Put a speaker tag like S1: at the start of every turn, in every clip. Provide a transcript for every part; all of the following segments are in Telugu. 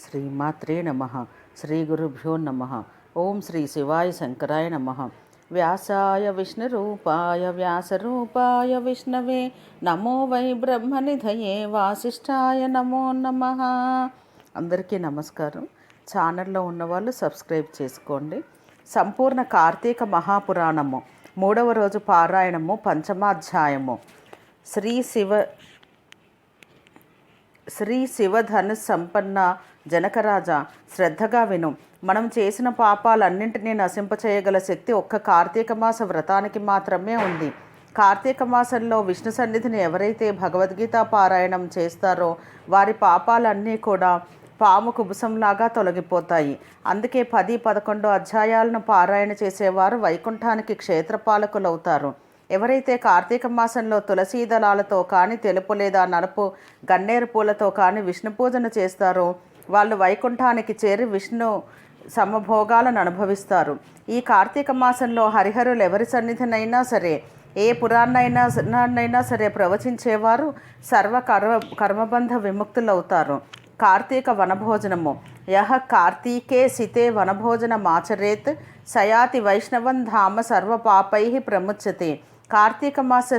S1: శ్రీమాత్రే నమ. శ్రీ గురుభ్యో నమ. ఓం శ్రీ శివాయ శంకరాయ నమ. వ్యాసాయ విష్ణురూపాయ వ్యాసరూపాయ విష్ణవే నమో వై బ్రహ్మనిధయే వాసిష్ఠాయ నమో నమ. అందరికీ నమస్కారం. ఛానల్లో ఉన్నవాళ్ళు సబ్స్క్రైబ్ చేసుకోండి. సంపూర్ణ కార్తీక మహాపురాణము 3వ రోజు పారాయణము పంచమాధ్యాయము. శ్రీ శివధను సంపన్న జనకరాజా, శ్రద్ధగా విను. మనం చేసిన పాపాలన్నింటినీ నశింపచేయగల శక్తి ఒక్క కార్తీక మాస వ్రతానికి మాత్రమే ఉంది. కార్తీక మాసంలో విష్ణు సన్నిధిని ఎవరైతే భగవద్గీత పారాయణం చేస్తారో వారి పాపాలన్నీ కూడా పాము కుబుసంలాగా తొలగిపోతాయి. అందుకే 10-11 అధ్యాయాలను పారాయణ చేసేవారు వైకుంఠానికి క్షేత్రపాలకులవుతారు. ఎవరైతే కార్తీక మాసంలో తులసీ దళాలతో కానీ తెలుపు లేదా నలుపు గన్నేరు పూలతో కానీ విష్ణు పూజను చేస్తారో వాళ్ళు వైకుంఠానికి చేరి విష్ణు సమభోగాలను అనుభవిస్తారు. ఈ కార్తీక మాసంలో హరిహరులు ఎవరి సన్నిధినైనా సరే, ఏ పురాణైనా సరే ప్రవచించేవారు సర్వ కర్మబంధ విముక్తులవుతారు. కార్తీక వనభోజనము. యహ కార్తీకే సితే వనభోజనమాచరేత్ సయాతి వైష్ణవం ధామ సర్వ పాపై ప్రముచ్యతే. కార్తీక మాస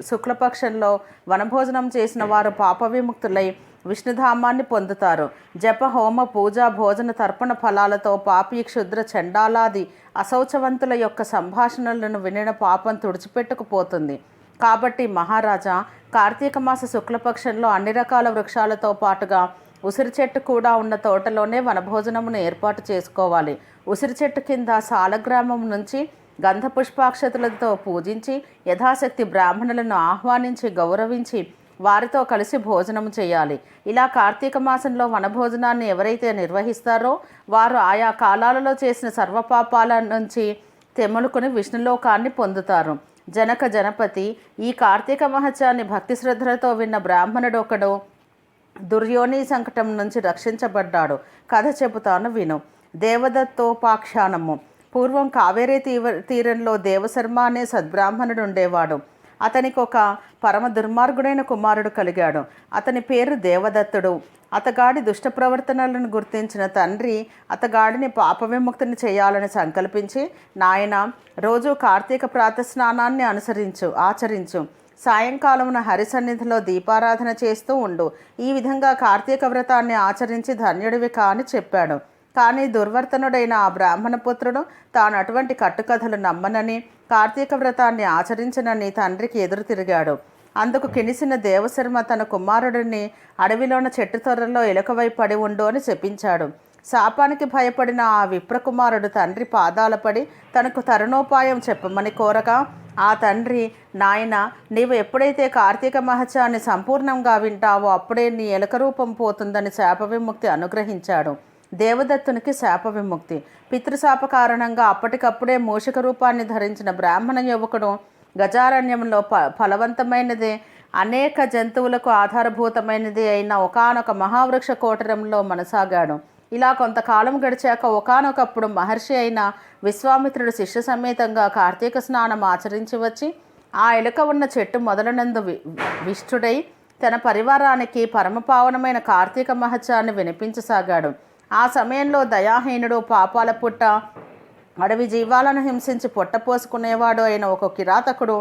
S1: శుక్లపక్షంలో వనభోజనం చేసిన వారు పాప విముక్తులై విష్ణుధామాన్ని పొందుతారు. జప హోమ పూజ భోజన తర్పణ ఫలాలతో పాపి క్షుద్ర చండాలాది అశౌచవంతుల యొక్క సంభాషణలను వినిన పాపం తుడిచిపెట్టుకుపోతుంది. కాబట్టి మహారాజా, కార్తీక మాస శుక్లపక్షంలో అన్ని రకాల వృక్షాలతో పాటుగా ఉసిరి చెట్టు కూడా ఉన్న తోటలోనే వనభోజనమును ఏర్పాటు చేసుకోవాలి. ఉసిరి చెట్టు కింద సాలగ్రామం నుంచి గంధ పుష్పాక్షతులతో పూజించి యథాశక్తి బ్రాహ్మణులను ఆహ్వానించి గౌరవించి వారితో కలిసి భోజనం చేయాలి. ఇలా కార్తీక మాసంలో వనభోజనాన్ని ఎవరైతే నిర్వహిస్తారో వారు ఆయా కాలాలలో చేసిన సర్వపాపాల నుంచి తెములుకుని విష్ణులోకాన్ని పొందుతారు. జనపతి ఈ కార్తీక మహత్యాన్ని భక్తి శ్రద్ధలతో విన్న బ్రాహ్మణుడు ఒకడు దుర్యోని సంకటం నుంచి రక్షించబడ్డాడు. కథ చెబుతాను విను. దేవదత్తోపాఖ్యానము. పూర్వం కావేరీ తీరంలో దేవశర్మ అనే సద్బ్రాహ్మణుడు ఉండేవాడు. అతనికి ఒక పరమ దుర్మార్గుడైన కుమారుడు కలిగాడు. అతని పేరు దేవదత్తుడు. అతగాడి దుష్ట ప్రవర్తనలను గుర్తించిన తండ్రి అతగాడిని పాప విముక్తిని చేయాలని సంకల్పించి, నాయన, రోజు కార్తీక ప్రాతస్నానాన్ని ఆచరించు. సాయంకాలమున హరిసన్నిధిలో దీపారాధన చేస్తూ ఉండు. ఈ విధంగా కార్తీక వ్రతాన్ని ఆచరించి ధన్యుడివి అని చెప్పాడు. కానీ దుర్వర్తనుడైన ఆ బ్రాహ్మణ పుత్రుడు తాను అటువంటి కట్టుకథలు నమ్మనని, కార్తీక వ్రతాన్ని ఆచరించనని తండ్రికి ఎదురు తిరిగాడు. అందుకు కినిసిన దేవశర్మ తన కుమారుడిని అడవిలోన చెట్టు తొర్రలో ఎలుకవై పడి ఉండు అని చెప్పించాడు. శాపానికి భయపడిన ఆ విప్రకుమారుడు తండ్రి పాదాలపడి తనకు తరుణోపాయం చెప్పమని కోరగా, ఆ తండ్రి, నాయన, నీవు ఎప్పుడైతే కార్తీక మహత్యాన్ని సంపూర్ణంగా వింటావో అప్పుడే నీ ఎలుక రూపం పోతుందని శాప విముక్తి అనుగ్రహించాడు. దేవదత్తునికి శాప విముక్తి. పితృశాప కారణంగా అప్పటికప్పుడే మూషిక రూపాన్ని ధరించిన బ్రాహ్మణ యువకుడు గజారణ్యంలో ఫలవంతమైనదే, అనేక జంతువులకు ఆధారభూతమైనది అయిన ఒకానొక మహావృక్ష కోటరంలో మనసాగాడు. ఇలా కొంతకాలం గడిచాక ఒకానొకప్పుడు మహర్షి అయిన విశ్వామిత్రుడు శిష్య సమేతంగా కార్తీక స్నానం ఆచరించి వచ్చి ఆ ఎలుక ఉన్న చెట్టు మొదలనందు విష్ఠుడై తన పరివారానికి పరమపావనమైన కార్తీక మహత్యాన్ని వినిపించసాగాడు. ఆ సమయంలో దయాహీనుడు, పాపాల పుట్ట, అడవి జీవాలను హింసించి పొట్టపోసుకునేవాడు అయిన ఒక కిరాతకుడు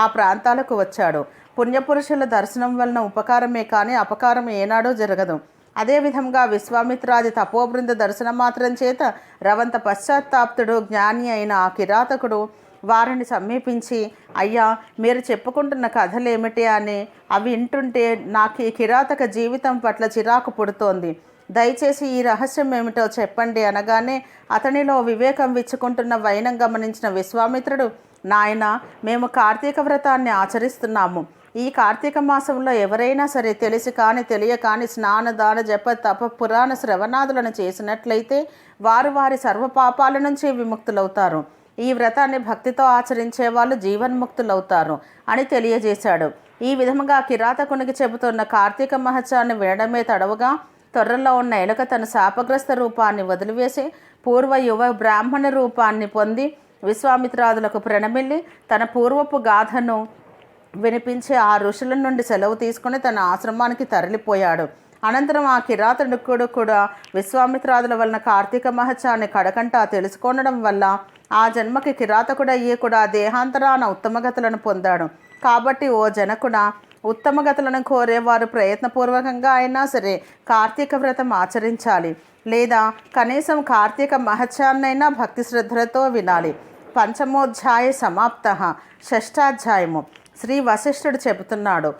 S1: ఆ ప్రాంతాలకు వచ్చాడు. పుణ్యపురుషుల దర్శనం వలన ఉపకారమే కానీ అపకారం ఏనాడూ జరగదు. అదేవిధంగా విశ్వామిత్రాది తపోబృంద దర్శనం మాత్రం చేత రవంత పశ్చాత్తాప్తుడు జ్ఞాని అయిన ఆ కిరాతకుడు వారిని సమీపించి, అయ్యా, మీరు చెప్పుకుంటున్న కథలేమిటి అని అవి వింటుంటే నాకు ఈ కిరాతక జీవితం పట్ల చిరాకు పుడుతోంది. దయచేసి ఈ రహస్యం ఏమిటో చెప్పండి అనగానే అతనిలో వివేకం విచ్చుకుంటున్న వైనం గమనించిన విశ్వామిత్రుడు, నాయన, మేము కార్తీక వ్రతాన్ని ఆచరిస్తున్నాము. ఈ కార్తీక మాసంలో ఎవరైనా సరే తెలిసి కానీ తెలియక కానీ స్నాన దాన జప తప పురాణ శ్రవణాదులను చేసినట్లయితే వారు వారి సర్వ పాపాల నుంచి విముక్తులవుతారు. ఈ వ్రతాన్ని భక్తితో ఆచరించే వాళ్ళు జీవన్ముక్తులవుతారు అని తెలియజేశాడు. ఈ విధముగా కిరాతకునికి చెబుతున్న కార్తీక మహత్యాన్ని వినడమే తడవుగా తొర్రలో ఉన్న ఎలుక తన శాపగ్రస్త రూపాన్ని వదిలివేసి పూర్వ యువ బ్రాహ్మణ రూపాన్ని పొంది విశ్వామిత్రాదులకు ప్రణమిల్లి తన పూర్వపు గాథను వినిపించి ఆ ఋషుల నుండి సెలవు తీసుకుని తన ఆశ్రమానికి తరలిపోయాడు. అనంతరం ఆ కిరాతకుడు కూడా విశ్వామిత్రాదుల వలన కార్తీక మహత్యాన్ని కడకంట తెలుసుకొనడం వల్ల ఆ జన్మకి కిరాతకుడయ్యి కూడా దేహాంతరాన ఉత్తమగతులను పొందాడు. కాబట్టి ఓ జనకుడా, ఉత్తమగతులను కోరేవారు ప్రయత్నపూర్వకంగా అయినా సరే కార్తీక వ్రతం ఆచరించాలి, లేదా కనీసం కార్తీక మహత్యాన్నైనా భక్తి శ్రద్ధలతో వినాలి. పంచమోధ్యాయ సమాప్త. షష్టాధ్యాయము. శ్రీ వశిష్ఠుడు చెబుతున్నాడు,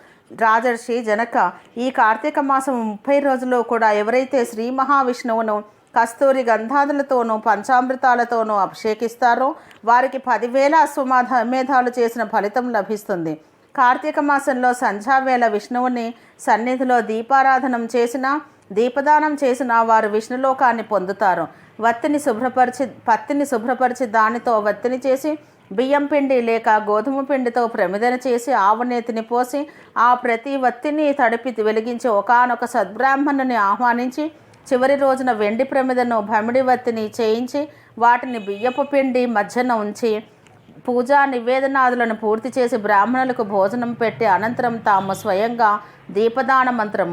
S1: రాజర్షి జనక, ఈ కార్తీక మాసం 30 రోజుల్లో కూడా ఎవరైతే శ్రీ మహావిష్ణువును కస్తూరి గంధాదులతోనూ పంచామృతాలతోనూ అభిషేకిస్తారో వారికి 10,000 అశ్వమేధాలు చేసిన ఫలితం లభిస్తుంది. కార్తీక మాసంలో సంధ్యావేళ విష్ణువుని సన్నిధిలో దీపారాధనం చేసినా దీపదానం చేసిన వారు విష్ణులోకాన్ని పొందుతారు. పత్తిని శుభ్రపరిచి దానితో వత్తిని చేసి బియ్యం పిండి లేక గోధుమ పిండితో ప్రమిదన చేసి ఆవునేతిని పోసి ఆ ప్రతి వత్తిని తడిపి వెలిగించి ఒకానొక సద్బ్రాహ్మణుని ఆహ్వానించి చివరి రోజున వెండి ప్రమిదను భమిడి వత్తిని చేయించి వాటిని బియ్యపు పిండి మధ్యన ఉంచి పూజా నివేదనాదులను పూర్తి చేసి బ్రాహ్మణులకు భోజనం పెట్టి అనంతరం తాము స్వయంగా దీపదాన మంత్రం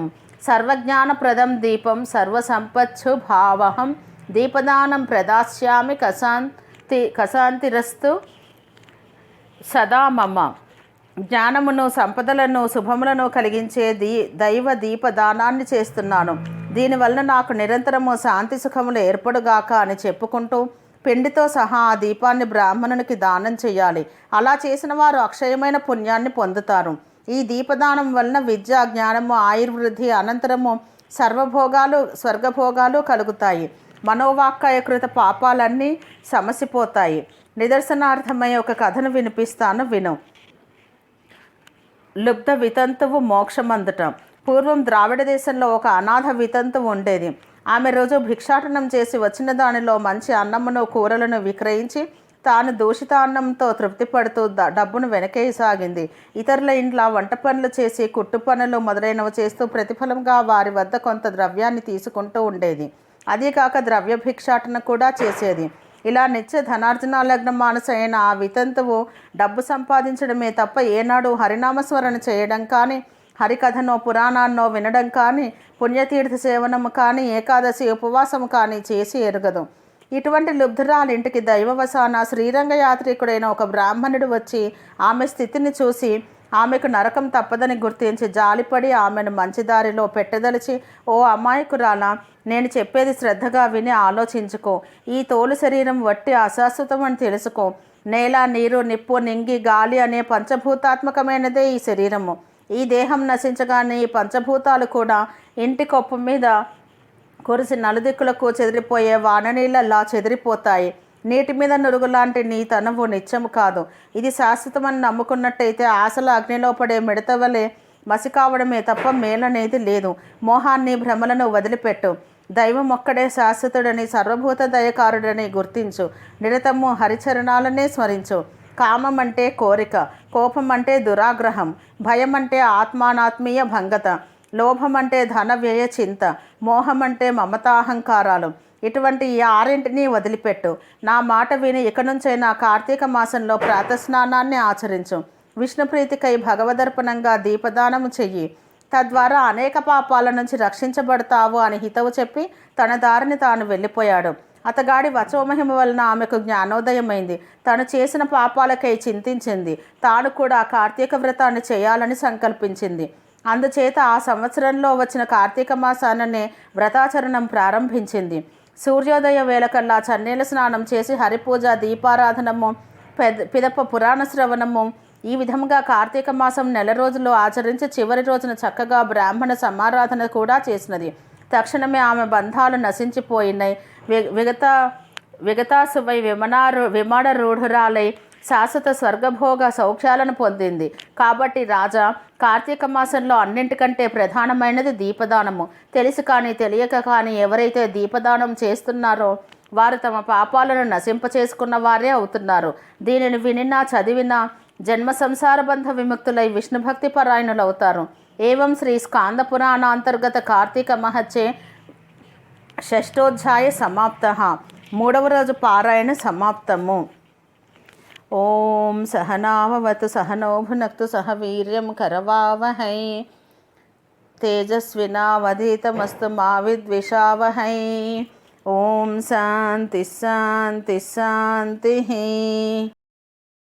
S1: సర్వజ్ఞానప్రదం దీపం సర్వసంపత్సు భావహం దీపదానం ప్రదాస్యామి కశాంతిరస్తు సదా మమ. జ్ఞానమును సంపదలను శుభములను కలిగించే దైవ దీపదానాన్ని చేస్తున్నాను. దీనివల్ల నాకు నిరంతరము శాంతి సుఖములు ఏర్పడుగాక అని చెప్పుకుంటూ పిండితో సహా ఆ దీపాన్ని బ్రాహ్మణునికి దానం చేయాలి. అలా చేసిన వారు అక్షయమైన పుణ్యాన్ని పొందుతారు. ఈ దీపదానం వలన విద్య, జ్ఞానము, ఆయుర్వృద్ధి, అనంతరము సర్వభోగాలు స్వర్గభోగాలు కలుగుతాయి. మనోవాక్కాయకృత పాపాలన్నీ సమసిపోతాయి. నిదర్శనార్థమై ఒక కథను వినిపిస్తాను, విను. లుబ్ధ వితంతువు మోక్షమందుట. పూర్వం ద్రావిడ దేశంలో ఒక అనాథ వితంతువు ఉండేది. ఆమె రోజు భిక్షాటనం చేసి వచ్చిన దానిలో మంచి అన్నమును కూరలను విక్రయించి తాను దూషిత అన్నంతో తృప్తి పడుతూ డబ్బును వెనకేయసాగింది. ఇతరుల ఇంట్లో వంట పనులు చేసి కుట్టు పనులు మొదలైనవి చేస్తూ ప్రతిఫలంగా వారి వద్ద కొంత ద్రవ్యాన్ని తీసుకుంటూ ఉండేది. అదీకాక ద్రవ్య భిక్షాటన కూడా చేసేది. ఇలా నిత్య ధనార్జనాలగ్న మానసైన ఆ వితంతువు డబ్బు సంపాదించడమే తప్ప ఏనాడు హరినామస్మరణ చేయడం కానీ, హరికథనో పురాణాన్నో వినడం కానీ, పుణ్యతీర్థ సేవనము కానీ, ఏకాదశి ఉపవాసము కానీ చేసి ఎరగదు. ఇటువంటి లుబ్ధురాలింటికి దైవవశాన శ్రీరంగ యాత్రికుడైన ఒక బ్రాహ్మణుడు వచ్చి ఆమె స్థితిని చూసి ఆమెకు నరకం తప్పదని గుర్తించి జాలిపడి ఆమెను మంచిదారిలో పెట్టదలిచి, ఓ అమాయకురాలా, నేను చెప్పేది శ్రద్ధగా విని ఆలోచించుకో. ఈ తోలు శరీరం వట్టి అశాశ్వతం అని తెలుసుకో. నేల, నీరు, నిప్పు, నింగి, గాలి అనే పంచభూతాత్మకమైనదే ఈ శరీరము. ఈ దేహం నశించగానే ఈ పంచభూతాలు కూడా ఇంటి కొప్పు మీద కురిసి నలుదిక్కులకు చెదిరిపోయే వాననీళ్ళలా చెదిరిపోతాయి. నీటి మీద నురుగు లాంటి నీ తనువు నిత్యము కాదు. ఇది శాశ్వతమని నమ్ముకున్నట్టయితే ఆశల అగ్నిలో పడే మిడత వలె మసి కావడమే తప్ప మేలనేది లేదు. మోహాన్ని, భ్రమలను వదిలిపెట్టు. దైవం ఒక్కడే శాశ్వతుడని, సర్వభూత దయకారుడని గుర్తించు. నిరతము హరిచరణాలనే స్మరించు. కామం అంటే కోరిక, కోపం అంటే దురాగ్రహం, భయం అంటే ఆత్మానాత్మీయ భంగత, లోభం అంటే ధన వ్యయ చింత, మోహం అంటే మమతాహంకారాలు. ఇటువంటి ఈ 6ంటిని వదిలిపెట్టు. నా మాట విని ఇక నుంచైనా కార్తీక మాసంలో ప్రాతస్నానాన్ని ఆచరించు. విష్ణుప్రీతికై భగవదర్పణంగా దీపదానము చెయ్యి. తద్వారా అనేక పాపాల నుంచి రక్షించబడతావు అని హితవు చెప్పి తన దారిని తాను వెళ్ళిపోయాడు. అతగాడి వచోమహిమ వలన ఆమెకు జ్ఞానోదయమైంది. తను చేసిన పాపాలకై చింతించింది. తాను కూడా కార్తీక వ్రతాన్ని చేయాలని సంకల్పించింది. అందుచేత ఆ సంవత్సరంలో వచ్చిన కార్తీక మాసాననే వ్రతాచరణం ప్రారంభించింది. సూర్యోదయ వేళకల్లా చన్నీల స్నానం చేసి హరిపూజ, దీపారాధనము, పిదప పురాణ శ్రవణము, ఈ విధంగా కార్తీక మాసం 4 రోజులు ఆచరించి చివరి రోజున చక్కగా బ్రాహ్మణ సమారాధన కూడా చేసినది. తక్షణమే ఆమె బంధాలు నశించిపోయినాయి. విగతాసువై విమానరూఢురాలై శాశ్వత స్వర్గభోగ సౌఖ్యాలను పొందింది. కాబట్టి రాజా, కార్తీక మాసంలో అన్నింటికంటే ప్రధానమైనది దీపదానము. తెలిసి కానీ తెలియక కానీ ఎవరైతే దీపదానం చేస్తున్నారో వారు తమ పాపాలను నశింపచేసుకున్న వారే అవుతున్నారు. దీనిని వినినా చదివినా జన్మ సంసారబంధ విముక్తులై విష్ణుభక్తి పరాయణులవుతారు. ఏవం శ్రీ స్కాంద పురాణాంతర్గత కార్తీక మహత్యే షష్ఠోధ్యాయ సమాప్త. 3వ రోజు పారాయణ సమాప్తము. ఓం సహనావవతు సహనో భునక్తు సహ వీర్యం కరవావహై. తేజస్వినావధీతమస్తు మా విద్విషావహై. ఓం శాంతి శాంతి శాంతి.